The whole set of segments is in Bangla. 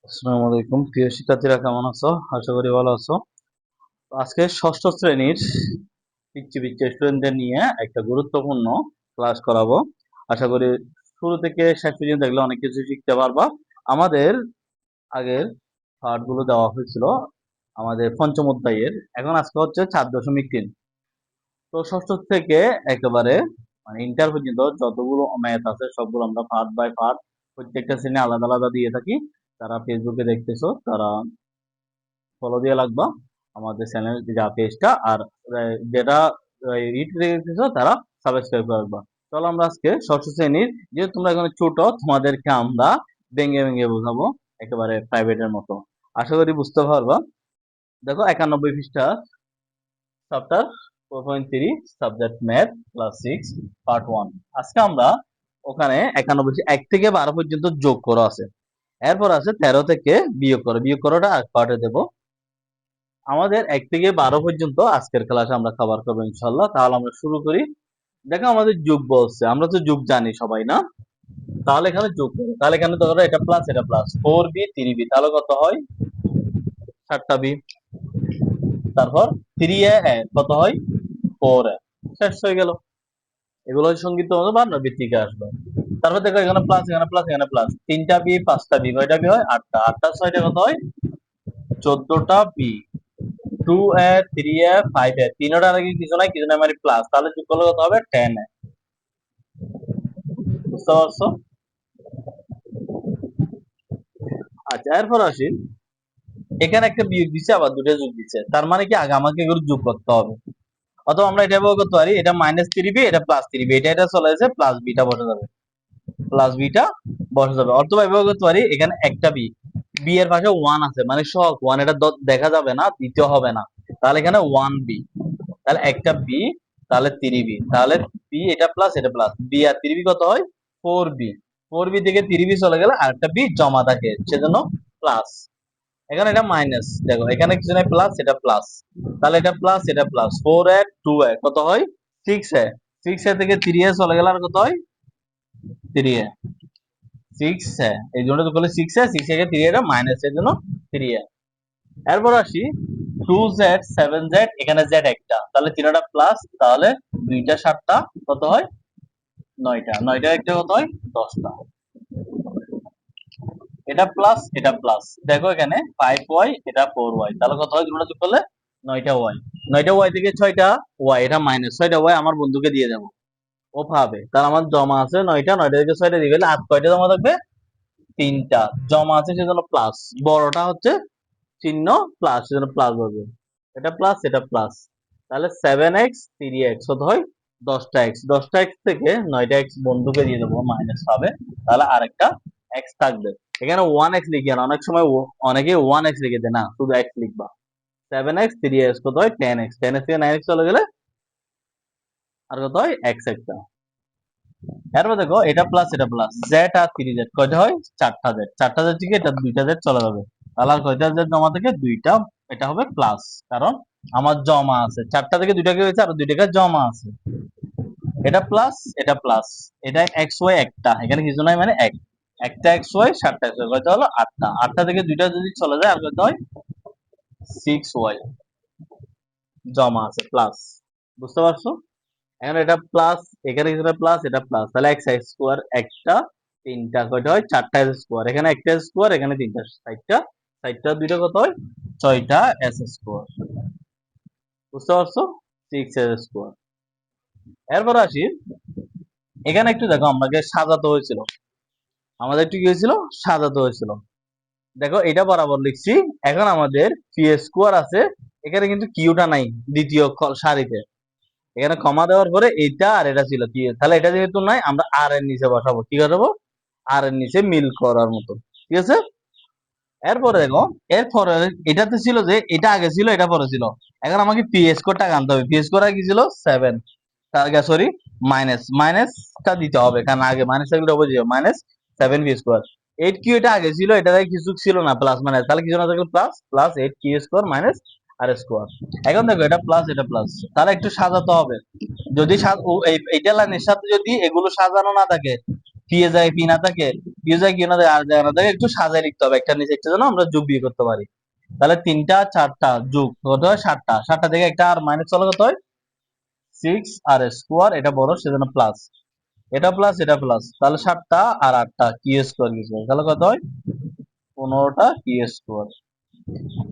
আসসালামু আলাইকুম প্রিয় শিক্ষার্থীরা, কেমন আছো? আশা করি ভালো আছো। তো আজকে ষষ্ঠ শ্রেণীর পিচ্চি পিচ্চি স্টুডেন্টদের নিয়ে একটা গুরুত্বপূর্ণ ক্লাস করাবো। আশা করি শুরু থেকে শেষ পর্যন্ত দেখলে অনেক কিছু শিখতে পারবা। আমাদের আগের পাঠগুলো দেওয়া হয়েছিল আমাদের পঞ্চম অধ্যায়ের, এখন আজকে হচ্ছে 4.3। তো ষষ্ঠ থেকে একেবারে মানে ইন্টার পর্যন্ত যতগুলো ম্যাথ আছে সবগুলো আমরা পার্ট বাই পার্ট প্রত্যেকটা শ্রেণী আলাদা আলাদা দিয়ে থাকি। তারা ফেসবুকে দেখতেছো, তারা ফলো দিয়ে রাখবা আমাদের চ্যানেল যা পেজটা, আর যেটা ইউটিউবে দেখতেছো তারা সাবস্ক্রাইব করে রাখবা। চলো আমরা আজকে ষষ্ঠ শ্রেণীর, যেহেতু তোমরা এখানে ছোট, তোমাদেরকে আমরা ভেঙে ভেঙে বোঝাবো একেবারে প্রাইভেটের মতো। আশা করি বুঝতে পারবা। দেখো 91 পৃষ্ঠা, chapter 4.3, subject math class 6 part 1। আজকে আমরা ওখানে 91 1 থেকে 12 পর্যন্ত যোগ করা আছে, এরপর আছে 13 থেকে বিয়োগ করো। বিয়োগ করাটা এক পার্টে দেবো। আমাদের 1 থেকে 12 পর্যন্ত আজকের ক্লাসে আমরা কভার করবো ইনশাল্লাহ। তাহলে আমরা শুরু করি। দেখো আমাদের যোগ বলছে, আমরা তো যোগ জানি সবাই না? তাহলে এখানে যোগ করো। তাহলে এখানে ধরো এটা প্লাস এটা প্লাস, 4b 3b, তাহলে কত হয়? 7টা বি। তারপর 3a কত হয়? 4a। শেষ হয়ে গেল। এগুলো সংগীত বানানো ভিত্তিকে আসবে। তারপর দেখো এখানে প্লাস এখানে প্লাস এখানে প্লাস, 3টা বি 5টা বি, কয়টা বি হয়? 8টা। 8টা 6টা কত হয়? 14টা বি। 2a 3a 5a, তিনটার আগে কিছু নাই, কিছু নাই মানে প্লাস, তাহলে যোগ করলে কত হবে? 10a। বুঝতে পারছো? আচ্ছা, এরপর আসি, এখানে একটা বিয়োগ দিচ্ছে আবার দুটো যোগ দিচ্ছে, তার মানে কি আগে আমাকে এগুলো যোগ করতে হবে। অথবা আমরা এটা ব্যবহার করতে পারি, এটা -3b এটা +3b, এটা চলে যাচ্ছে প্লাস বিটা বসে যাবে, প্লাস বিটা বসে যাবে। অথবা ব্যবহার করতে পারি, এখানে একটা বি, বি এর পাশে 1 আছে মানে সহগ 1, এটা দেখা যাবে না, দ্বিতীয় হবে না, তাহলে এখানে 1b, তাহলে একটা বি, তাহলে 3b, তাহলে বি এটা প্লাস এটা প্লাস, বি আর 3b কত হয়? 4b। 4b থেকে 3b চলে গেলে আরেকটা বি জমা থাকে, সেজন্য প্লাস। এখানে এটা মাইনাস, দেখো এখানে কিছু নাই, প্লাস এটা প্লাস, তাহলে এটা প্লাস এটা প্লাস, 4a 2a কত হয়? 6a। 6a থেকে 3a চলে গেলে আর কত হয়? 3a। 6a, এই জন্য তো বলে 6a, 6a কে 3a এটা মাইনাস, এর জন্য 3a। এরপর আসি 2z 7z, এখানে z একটা, তাহলে তিনটা প্লাস, তাহলে দুইটা 7টা কত হয়? 9টা। 9টা একটা কত হয়? 10টা। এটা প্লাস এটা প্লাস, দেখো এখানে 5y এটা 4y, তাহলে কত হয় দুটো যোগ করলে? 9টা y। 9টা y থেকে 6টা y, এটা মাইনাস, 6টা y আমার বন্ধুকে দিয়ে দেবো, ও পাবে। তাহলে আমার জমা আছে 9টা, 9টা থেকে 6টা দিয়ে গেলে আর কয়টা জমা থাকবে? 3টা জমা আছে, সেজন্য প্লাস। বড়টা হচ্ছে চিহ্ন প্লাস, সেজন্য প্লাস হবে। এটা প্লাস এটা প্লাস, তাহলে 7x 3x কত হয়? 10টা x। 10টা x থেকে 9টা x বন্ধুকে দিয়ে দেবো, মাইনাস হবে, তাহলে আরেকটা x থাকবে। এখানে 1x লিখি না, অনেক সময় অনেকে 1x লিখে দেয়, না শুধু x লিখবা। 7x 3x কত হয়? 10x। 10x থেকে 9x চলে গেলে আর কত হয়? x একটা। এরপর দেখো এটা প্লাস এটা প্লাস, z আর 3z কয়টা হয়? 4টা z। 4টা z থেকে এটা 2টা z চলে যাবে, তাহলে আর কয়টা z জমা থেকে? 2টা। এটা হবে প্লাস, কারণ আমার জমা আছে 4টা থেকে 2টা কি হয়েছে? আর 2টা জমা আছে। এটা প্লাস এটা প্লাস, এটা xy একটা, এখানে কিছু নাই মানে এক, একটা xy 7টা xy কয়টা হলো? 8টা। 8টা থেকে 2টা যদি চলে যায় আর কত হয়? 6y জমা আছে, প্লাস। বুঝতে পারছো? এখন এটা প্লাস, এখানে কিছুটা প্লাস এটা প্লাস, তাহলে x স্কোয়ার একটা, তিনটা কয়টা হয়? 4টা স্কোয়ার, এখানে একটা স্কোয়ার, এখানে তিনটা, 60টা। 60টা দুইটা কত হয়? 6টা s স্কোয়ার। বুঝতে পারছো? 6s square. এরপর আসি, এখানে একটু দেখো আমাকে সাজাতে হয়েছিল, আমাদের একটু কি হয়েছিল? সাজাতে হয়েছিল। দেখো এটা বরাবর লিখছি। এখন আমাদের পি স্কোয়ার আছে, এখানে কিন্তু কিউটা নাই দ্বিতীয় সারিতে, এখানে কমা দেওয়ার পরে এটা আর এটা ছিল কি, তাহলে এটা যেহেতু নাই, আমরা আর এর নিচে বসাবো। কি করবো? আর এর নিচে মিল করার মতো, ঠিক আছে? এরপরে দেখো, এরপরে এটাতে ছিল যে এটা আগে ছিল এটা পরে ছিল, এখন আমাকে পি স্কোরটা আনতে হবে। পি স্কোর আগে কি ছিল? 7, সরি মাইনাস, মাইনাসটা দিতে হবে, কারণ আগে মাইনাস থাকলে হবে যে মাইনাস 7 পি স্কোয়ার। 8 কিউ এটা আগে ছিল, এটা কিছু ছিল না, প্লাস মাইনাস, তাহলে কিছু না থাকলে plus, plus 8 Q square minus R square. এখন দেখো এটা প্লাস এটা প্লাস, তাহলে একটু সাজাতে হবে। যদি এইটা লাইনের সাথে যদি এগুলো সাজানো না থাকে, পি এ যায় পি না থাকে, বিয়োজয় কি না আর জায়গা না থাকে একটু সাজায় লিখতে হবে, একটা নিচে একটা যেন আমরা যোগ বিয়োগ করতে পারি। তাহলে 3টা 4টা যোগ কত হয় 7টা, 7টা থেকে একটা আর মাইনাস চলে কত হয় 6 আর স্কোয়ার, এটা বড় সেজন্য প্লাস, এটা প্লাস এটা প্লাস, তাহলে 7টা আর 8টা কি স্কোয়ার কি স্কোয়ার, তাহলে কত হয় 15টা কি স্কোয়ার।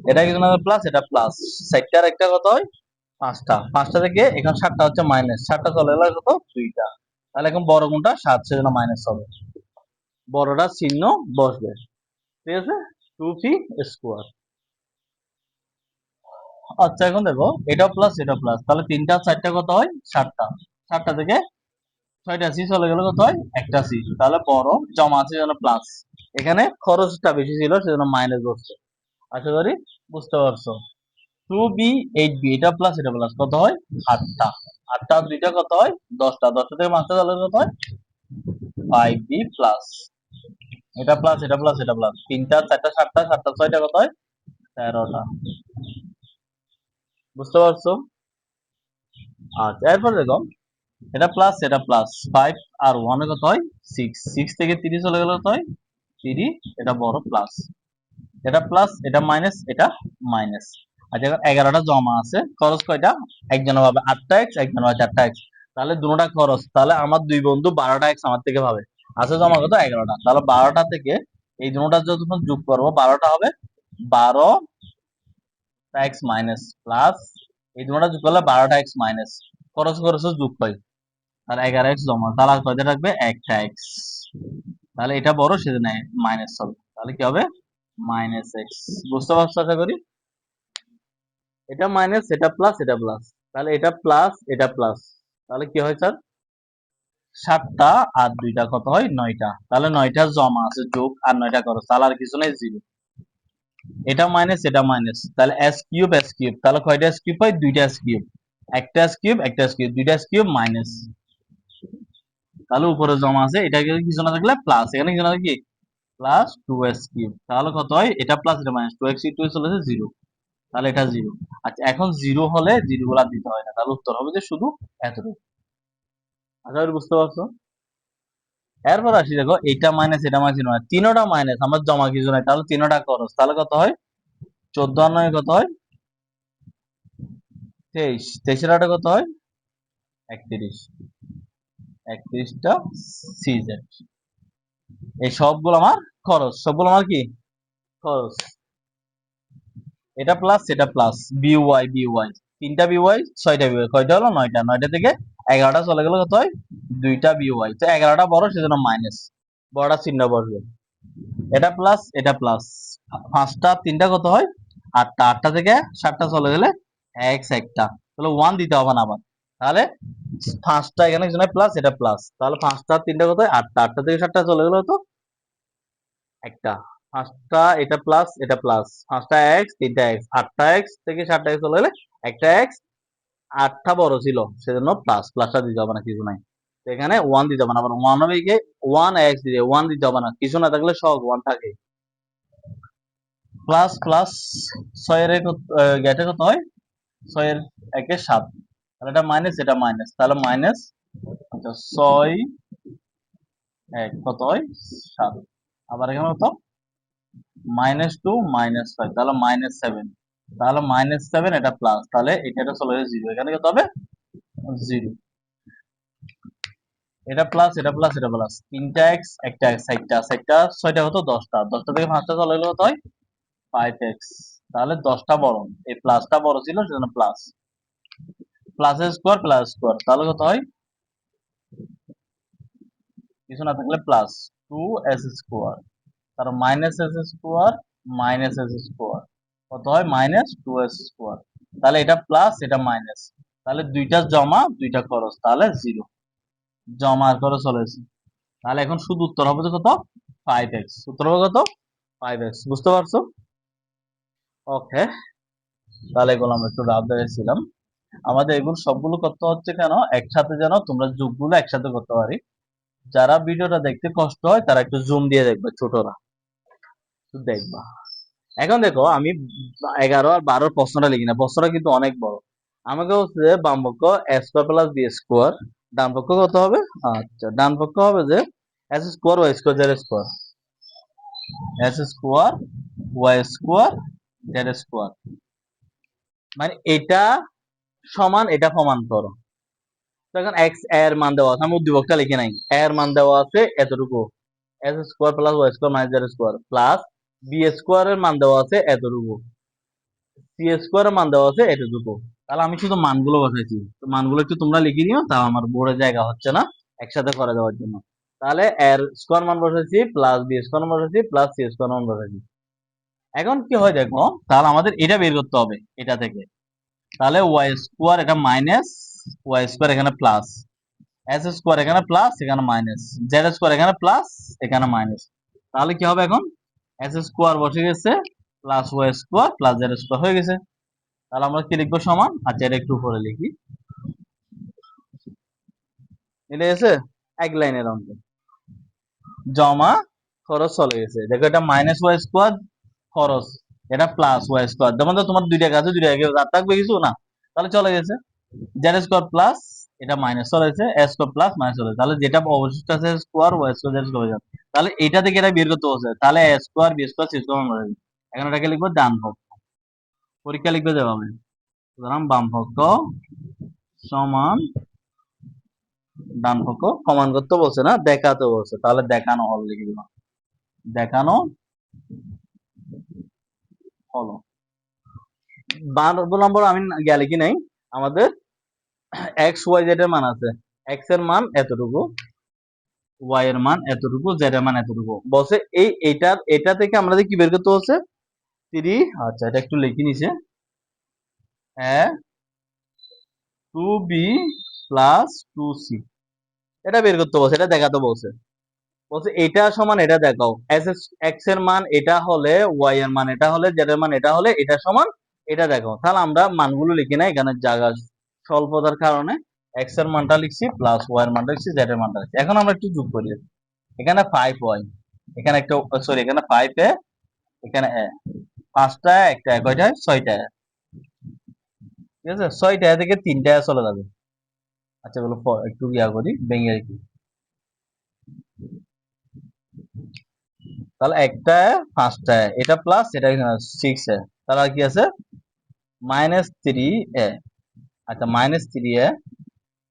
এটা কিন্তু প্লাস এটা প্লাস, 4টা আর একটা কত হয় 5টা, 5টা থেকে এখন 7টা হচ্ছে মাইনাস, 7টা চলে গেল কত 2টা, তাহলে এখন বড় কোনটা 7 সেজন্য মাইনাস হবে, বড়টা চিহ্ন বসবে, ঠিক আছে 2p স্কোয়ার। আচ্ছা এখন দেখো এটা প্লাস এটা প্লাস, তাহলে 3টা 4টা কত হয় 7টা, 7টা থেকে 6টা সি চলে গেল কত হয় একটা সি, তাহলে বড় জমা আছে যেন প্লাস, এখানে খরচটা বেশি ছিল সেজন্য মাইনাস বসছে। আশা করি বুঝতে পারছো। 2b 8b এটা প্লাস এটা প্লাস কত হয় 8টা, 8টা আর 2টা কত হয় 10টা, 10টা থেকে 5টা চলে কত হয় 5b প্লাস, এটা প্লাস এটা প্লাস এটা প্লাস, 3টা 4টা 7টা 7টা 6টা কত হয় 13টা, বুঝতে পারছো। আচ্ছা এরপর দেখো এটা প্লাস এটা প্লাস, 5 আর 1 এ কত হয় 6, 6 থেকে 3 চলে গেল কত হয় 3, এটা বড় প্লাস, এটা প্লাস এটা মাইনাস এটা মাইনাস। আচ্ছা এখন 11টা জমা আছে, খরচ কয়টা, একজনের পাবে 8টা এক্স একজনের পাবে 4টা এক্স, তাহলে দুটোটা খরচ, তাহলে আমার দুই বন্ধু 12টা এক্স আমার থেকে পাবে, আছে জমা কত 11টা, তাহলে 12টা থেকে এই দুটোটা যখন যোগ করবো 12টা হবে 12টা এক্স মাইনাস প্লাস, এই দুটোটা যোগ করলে 12টা এক্স মাইনাস, খরচ খরচ যোগ পাই, তাহলে 11x জমা, তাহলে আর কয়টা রাখবে একটা এক্স, তাহলে এটা বড় সেজন্য মাইনাস হবে, তাহলে কি হবে মাইনাস এক্স, বুঝতে পারছো আশা করি। এটা মাইনাস এটা প্লাস এটা প্লাস, তাহলে এটা প্লাস এটা প্লাস, তাহলে কি হয় স্যার 7টা আর 2টা কত হয় 9টা, তাহলে 9টা জমা আছে যোগ আর 9টা খরচ, তাহলে আর কিছু নেই জিরো, এটা মাইনাস এটা মাইনাস, তাহলে এস কিউব, তাহলে কয়টা এস কিউব হয় 2টা এস কিউব, একটা এস কিউব একটা এস কিউব 2টা এস কিউব মাইনাস, তাহলে উপরে জমা আছে, এটা কিছু না থাকলে প্লাস, এখানে কিছু না থাকলে কি প্লাস 2s কিউব, তাহলে কত হয় এটা প্লাস এটা মাইনাস 2x 2 চলেছে 0, তাহলে এটা 0। আচ্ছা এখন 0 হলে 0 গুলা দিতে হয় না, তাহলে উত্তর হবে যে শুধু এতটুকু। আশা করি বুঝতে পারছো। এরপর আসি দেখো এটা মাইনাস এটা মাইনাস এটা মাইনাস, তিনোটা মাইনাস আমার জমা কিছু নাই, তাহলে তিনোটা খরচ, তাহলে কত হয় 14 আর 9 কত হয় 23, 23 এর 8 কত হয় 31, 31টা সিজেড, এই সবগুলো আমার খরচ, সবগুলো আমার কি খরচ, এটা প্লাস এটা প্লাস বিওয়াই বিওয়াই, 3টা বিওয়াই 6টা বিওয়াই, কয়টা হলো 9টা, 9টা থেকে 11টা চলে গেল কত হয় 2টা বিওয়াই, তো 11টা বড় সেজন্য মাইনাস, বড়টা চিহ্ন বসবে, এটা প্লাস এটা প্লাস, 5টা 3টা কত হয় 8টা, 8টা থেকে 7টা চলে গেলে এক্স একটা, তাহলে 1 দিতে হবে না আবার, তাহলে 5টা এখানে কিছু নাই প্লাস এটা প্লাস, তাহলে 5টা 3টা কত হয় 8টা, 8টা থেকে 7টা চলে গেল তো একটা, 5টা এটা প্লাস এটা প্লাস, 5টা এক্স 3টা এক্স, 8টা এক্স থেকে 7টা এক্স চলে গেলে একটা এক্স, 8টা বড় ছিল সেজন্য প্লাস, প্লাসটা দিতে হবে না কিছু নাই, তো এখানে 1 দিতে হবে না, আবার 1 হবে গিয়ে 1 এক্স দিয়ে 1 দিতে হবে না, কিছু না থাকলে সব 1 থাকে, প্লাস প্লাস 6 এর গেটে কত হয় 6 এর 1 এ 7, তাহলে এটা মাইনাস এটা মাইনাস, তাহলে মাইনাস, আচ্ছা 6 1 কত হয় 7, আবার এখানে কত -2 -5, তাহলে -7, তাহলে -7 এটা প্লাস, তাহলে এটা চলে যাবে 0, এখানে কত হবে 0, এটা প্লাস এটা প্লাস এটা প্লাস, 3টা এক্স একটা এক্স 4টা 4টা 6টা কত 10টা, 10টা থেকে 5টা চলে গেলে কত হয় 5x, তাহলে 10টা বড়, এই প্লাসটা বড় ছিল সেজন্য প্লাস, প্লাস স্কোয়ার, তাহলে কত হয় কিছু না থাকলে প্লাস 2s স্কোয়ার, তার minus S square minus S square কত হয় -2s স্কোয়ার, তাহলে এটা প্লাস এটা মাইনাস, তাহলে দুইটা জমা দুইটা খরচ, তাহলে 0, জমা আর খরচ চলে এসেছে, তাহলে এখন শুধু উত্তর হবে কত 5x, উত্তর হবে কত 5x, বুঝতে পারছো। ওকে, তাহলে এগুলো আমরা একটু রাফ দেখেছিলাম, আমাদের এগুলো সবগুলো করতে হচ্ছে কেন একসাথে, যেন তোমরা যোগগুলো একসাথে করতে পারি, যারা ভিডিওটা দেখতে কষ্ট হয় তারা একটু জুম দিয়ে দেখবে, ছোটরা দেখবা। এখন দেখো আমি 11 আর 12 প্রশ্নটা লিখি না, প্রশ্নটা কিন্তু অনেক বড়, আমাকে হচ্ছে বাম পক্ষ S square plus B square, ডান পক্ষ কত হবে, আচ্ছা ডান পক্ষ হবে যে S square Y square Z square, S square Y square Z square, মানে এটা সমান এটা প্রমাণ করো। এখন এক্স এর মান দেওয়া আছে, আমি উদ্দীপকটা লিখে নাই, এর মান দেওয়া আছে এতটুকু, S square plus Y square minus Z square plus B square এর মান দেওয়া আছে এতটুকু, সি স্কোয়ার এর মান দেওয়া আছে এতটুকু। তাহলে আমি শুধু মানগুলো বসাইছি, তো মানগুলো একটু তোমরা লিখে নিও, তাও আমার বোর্ডে জায়গা হচ্ছে না একসাথে করে দেওয়ার জন্য। তাহলে এর স্কোয়ার মান বসাইছি প্লাস বি স্কোয়ার মান বসাইছি প্লাস সি স্কোয়ার মান বসাইছি। এখন কি হয় দেখো, তাহলে আমাদের এটা বের করতে হবে এটা থেকে। তাহলে ওয়াই স্কোয়ার এটা মাইনাস, ওয়াই স্কোয়ার এখানে প্লাস, এস স্কোয়ার এখানে প্লাস এখানে মাইনাস, জেড স্কোয়ার এখানে প্লাস এখানে মাইনাস। তাহলে কি হবে এখন, এস স্কোয়ার বসে গেছে plus Y square plus Z square হয়ে গেছে। তাহলে আমরা কি লিখবো সমান, আচ্ছা এটা একটু উপরে লিখি, মিলে গেছে এক লাইনের অঙ্ক। জমা খরচ চলে গেছে, দেখো এটা মাইনাস ওয়াই স্কোয়ার খরচ, এটা প্লাস ওয়াই স্কোয়ার, যেমন তোমার দুইটা কাছে দুইটা আর থাকবে কিছু না, তাহলে চলে গেছে। জেড স্কোয়ার প্লাস এটা মাইনাস চলে গেছে, এ স্কোয়ার প্লাস মাইনাস চলে, তাহলে যেটা অবশিষ্ট আছে square Y square Z square, তাহলে এটা থেকে এটা বের করতে হচ্ছে, তাহলে A square B square C square আমরা এখন এটাকে লিখবো ডান পক্ষ। পরীক্ষা লিখবে যেভাবে, সুতরাং বাম পক্ষ সমান ডান পক্ষ, প্রমাণ করতে বলছে না দেখাতে বলছে, তাহলে দেখানো হল লিখে দিলাম, দেখানো হলো। 12 নম্বর আমি গিয়া লিখি নাই, আমাদের এক্স ওয়াই জেড এর মান আছে, এক্স এর মান এতটুকু, ওয়াই এর মান এতটুকু, জেড এর মান এতটুকু বলছে। এটা থেকে আমরা কি বের করতে হচ্ছে 3, আচ্ছা এটা একটু লিখে নিছে, এ 2b প্লাস 2c, এটা বের করতে বলছে, এটা দেখাতে বলছে। বলছে এটা সমান এটা দেখাও, এক্স এর মান এটা হলে, ওয়াই এর মান এটা হলে, জেড এর মান এটা হলে, এটা সমান এটা দেখাও। তাহলে আমরা মানগুলো লিখি না, এখানে জায়গা স্বল্পতার কারণে এক্স এর মানটা লিখছি প্লাস ওয়াই এর মানটা লিখছি, জেড এর মানটা লিখছি। এখন আমরা একটু যোগ করি, এখানে 5y, এখানে একটা সরি এখানে 5a, এখানে a, 5টা একটা কয়টা 6টা, ঠিক আছে 6টা থেকে 3টা চলে যাবে। আচ্ছা বলো একটু ইয়া করি ভেঙে রাখি, তাহলে একটা 5টা এটা প্লাস এটা 6a, তাহলে আর কি আছে -3a, আচ্ছা -3a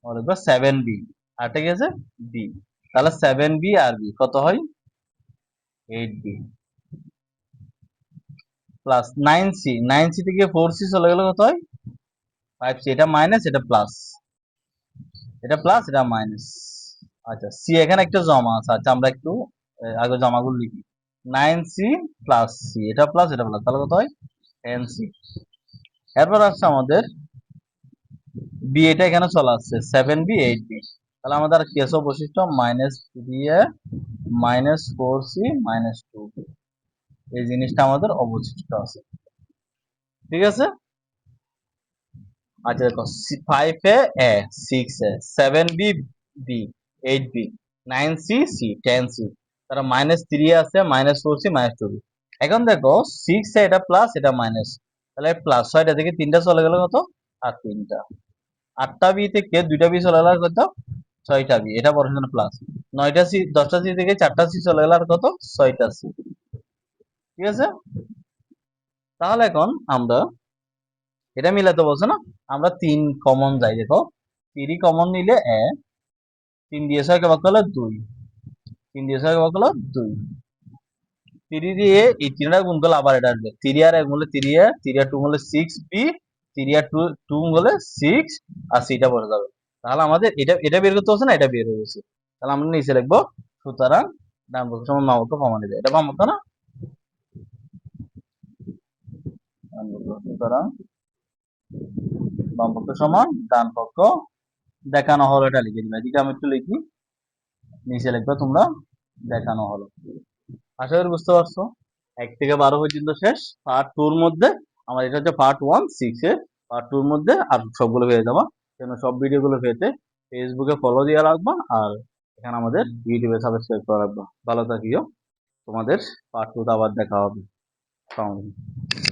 আর 7b, আর ঠিক আছে b, তাহলে 7b আর b কত হয় 8b প্লাস 9c, 9c থেকে 4c চলে গেলে কত হয় 5c, এটা মাইনাস এটা প্লাস, এটা প্লাস এটা মাইনাস। আচ্ছা সি এখানে একটা জমা আছে, আচ্ছা আমরা একটু আগে জমাগুলো লিখি, 9c প্লাস সি, এটা প্লাস এটা প্লাস, তাহলে কত হয় 10c। এরপর আসছে আমাদের বি, এটা এখানে চলে আসছে 7b 8b, তাহলে আমাদের কি আছে অবশিষ্ট -3a -4c -2b, এই জিনিসটা আমাদের অবশিষ্ট আছে, ঠিক আছে। আচ্ছা দেখো 5a a 6a 7b b 8b 9c c 10c, তারা -3 আছে -4c -2b। এখন দেখো 6 এ এটা প্লাস এটা মাইনাস, তাহলে প্লাস 6টা থেকে 3টা চলে গেল কত আর 3টা, 8টা বি থেকে 2টা বি চলে গেল কত 6টা বি, এটা বড় জন্য প্লাস, 9টা সি 10টা সি থেকে 4টা সি চলে গেল আর কত 6টা সি, ঠিক আছে। তাহলে এখন আমরা এটা মিলাতে বলছে না, আমরা 3 কমন যাই, দেখো 3 কমন নিলে 3 দিয়ে 6 কে ভাগ করলে 2, 3 দিয়ে 6 কে ভাগ করলে 2, 3 দিয়ে এই 3টা গুণ করলে আবার এটা আসবে, 3 আর 1 গুণলে 3 আর 3 আর 2 গুণলে 6b, 3 আর 2 গুণলে 6 আর সিটা পড়ে যাবে। তাহলে আমাদের এটা বের করতে হচ্ছে না, এটা বের হয়ে গেছে। তাহলে আমরা নিচে লিখবো সুতরাং ডান পক্ষ সমান বাম পক্ষ প্রমাণিত, এটা বাম পক্ষ না, সুতরাং বাম পক্ষ সমান ডান পক্ষ দেখানো হলো, এটা লিখে দিবে, এদিকে আমি একটু লিখি, নিচে লিখবে তোমরা দেখানো হলো। আশা করি বুঝতে পারছো, 1 থেকে 12 পর্যন্ত শেষ। পার্ট 2 এর মধ্যে আমার এটা হচ্ছে পার্ট 1 6 এর, পার্ট 2 এর মধ্যে আর সবগুলো পেয়ে যাবা। কেন সব ভিডিওগুলো পেতে ফেসবুকে ফলো দিয়ে রাখবা, আর এখানে আমাদের ইউটিউবে সাবস্ক্রাইব করে রাখবা। ভালো থাকিও, তোমাদের পার্ট 2 আবার দেখা হবে। আসসালামু আলাইকুম।